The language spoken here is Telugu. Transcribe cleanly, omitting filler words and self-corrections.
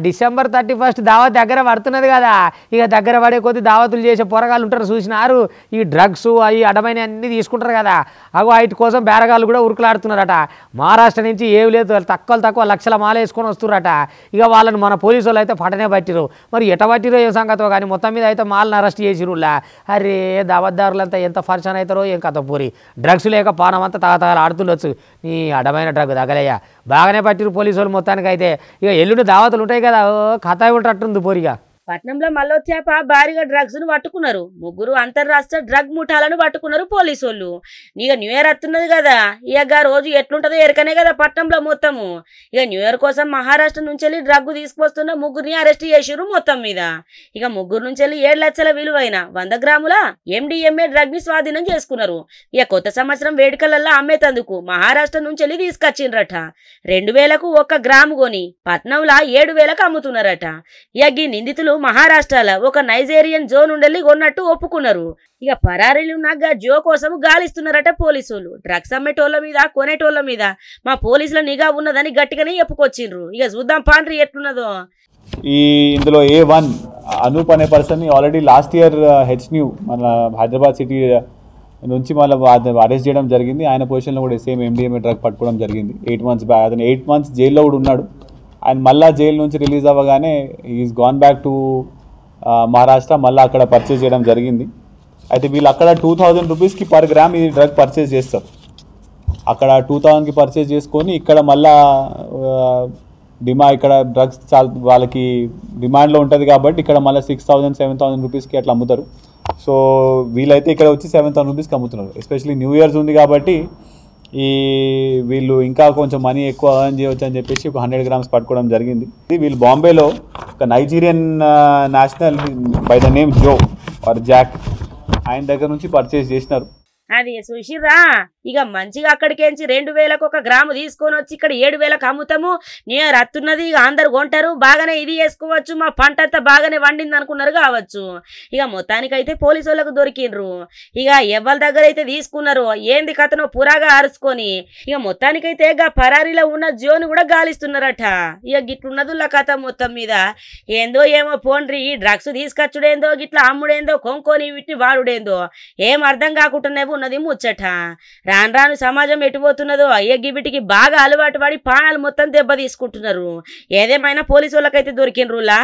డిసెంబర్ 31 దావత్ దగ్గర పడుతున్నది కదా. ఇక దగ్గర పడే కొద్ది దావతులు చేసే పోరగాళ్ళు ఉంటారు చూసినారు. ఈ డ్రగ్స్ అవి అడమైన అన్నీ తీసుకుంటారు కదా. అగో వాటి కోసం బేరగాళ్ళు కూడా ఉరుకులాడుతున్నారట. మహారాష్ట్ర నుంచి ఏమి లేదు, తక్కువ లక్షల మాల వేసుకొని వస్తున్నారట. ఇక వాళ్ళని మన పోలీసు వాళ్ళు అయితే పట్టనే పట్టిరు. మరి ఎట పట్టిరో ఏం సంగతో కానీ మొత్తం మీద అయితే మాలను అరెస్ట్ చేసిరులా. అరే దావత్దారులంతా ఎంత ఫర్షన్ అవుతారో ఏం కథ పూరి. డ్రగ్స్ లేక పానం అంతా తగతగల ఆడుతుండొచ్చు. ఈ అడమైన డ్రగ్ తగలయ్యా బాగానే పట్టిరు పోలీసు వాళ్ళు మొత్తానికి అయితే. ఇక ఎల్లుండి దావతులు ఉంటాయి కదా, కథ ఉంటట్టుంది పోరిగా. పట్నంలో మల్లోత్యాప భారీగా డ్రగ్స్ ను పట్టుకున్నారు. 3 అంతర్రాష్ట్ర డ్రగ్ ముఠాలను పట్టుకున్నారు పోలీసు వాళ్ళు. ఇక న్యూ ఇయర్ వస్తున్నది కదా, ఇక రోజు ఎట్లుంటదో ఎరకనే కదా పట్నంలో మొత్తము. ఇక న్యూ ఇయర్ కోసం మహారాష్ట్ర నుంచి వెళ్ళి డ్రగ్ తీసుకొస్తున్న 3 అరెస్ట్ చేసిరు మొత్తం మీద. ఇక 3 నుంచి వెళ్ళి 7 లక్షల విలువైన 100 గ్రాముల MDMA డ్రగ్ ని స్వాధీనం చేసుకున్నారు. ఇక కొత్త సంవత్సరం వేడుకలల్లో అమ్మేతందుకు మహారాష్ట్ర నుంచి వెళ్ళి తీసుకొచ్చిండ్రట. 2000కు 1 గ్రాము కొని పట్నంలో 7000కు అమ్ముతున్నారట. ఇక ఈ నిందితులు మహారాష్ట్రలో ఒక నైజీరియన్ జోన్ ఉండెళ్ళి కొన్నట్టు ఒప్పుకున్నారు. ఇక పరారీలు ఉన్న జో కోసం గాలిస్తున్నారట పోలీసులు. డ్రగ్స్ అమ్మేటోళ్ల మీద కొనేటోళ్ల మీద మా పోలీసుల నిఘా ఉన్నదని గట్టిగానే చెప్పుకొచ్చిండ్రు. ఇక చూద్దాం పాండ్రి ఎట్లున్నదో. ఇందులో A1 అనూప్ అనే పర్సన్ ఆల్రెడీ లాస్ట్ ఇయర్ హెచ్న్యూ మన హైదరాబాద్ సిటీ నుంచి మళ్ళీ అరెస్ట్ చేయడం జరిగింది. ఆయన పొజిషన్లో కూడా సేమ్ MDMA డ్రగ్ పట్టుకోవడం జరిగింది 8 మంత్స్ బ్యాక్. అతను 8 మంత్స్ జైల్లో కూడా ఉన్నాడు. ఆయన మళ్ళీ జైలు నుంచి రిలీజ్ అవ్వగానే is gone back to Maharashtra. మళ్ళీ అక్కడ పర్చేజ్ చేయడం జరిగింది. అయితే వీళ్ళు అక్కడ 2000 రూపీస్కి పర్ గ్రామ్ ఈ డ్రగ్ పర్చేజ్ చేస్తారు. అక్కడ 2000కి పర్చేజ్ చేసుకొని ఇక్కడ మళ్ళా ఇక్కడ డ్రగ్స్ చాలా వాళ్ళకి డిమాండ్లో ఉంటుంది కాబట్టి ఇక్కడ మళ్ళీ 6000 7000 రూపీస్కి అట్లా అమ్ముతారు. సో వీళ్ళైతే ఇక్కడ వచ్చి 7000 రూపీస్కి అమ్ముతున్నారు. ఎస్పెషల్లీ న్యూ ఇయర్స్ ఉంది కాబట్టి వీళ్ళు ఇంకా కొంచెం మనీ ఎక్కువ ఎర్న్ చేయవచ్చు అని చెప్పేసి ఒక 100 గ్రామ్స్ పట్టుకోవడం జరిగింది. వీళ్ళు బాంబేలో ఒక Nigerian national by the name Joe or Jack ఆయన దగ్గర నుంచి పర్చేస్ చేసినారు. అది చూసిర్రా. ఇక మంచిగా అక్కడికేంచి 2000కు 1 గ్రాము తీసుకొని వచ్చి ఇక్కడ 7000కు అమ్ముతాము. నేను రత్తున్నది ఇక అందరు కొంటారు, బాగానే ఇది చేసుకోవచ్చు, మా పంట అంతా బాగానే వండింది అనుకున్నారు కావచ్చు. ఇక మొత్తానికైతే పోలీసు వాళ్ళకు దొరికిండ్రు. ఇక ఎవరి దగ్గర అయితే తీసుకున్నారు ఏంది కథను పురాగా అరుచుకొని ఇక మొత్తానికైతే ఇక పరారీలో ఉన్న జోను కూడా గాలిస్తున్నారట. ఇక గిట్లున్నదుల్లా కథ మొత్తం మీద. ఏందో ఏమో పోండ్రి, ఈ డ్రగ్స్ తీసుకొచ్చుడేందో గిట్లా అమ్ముడేందో కొనుక్కొని వీటిని వాడుడేందో ఏం అర్థం కాకుండా ఉన్నది ముచ్చట. రాను రాను సమాజం ఎటుపోతున్నదో అయ్యగిబిటికి బాగా అలవాటు పడి ప్రాణాలు మొత్తం దెబ్బ తీసుకుంటున్నారు. ఏదేమైనా పోలీసు వాళ్ళకైతే దొరికినరులా.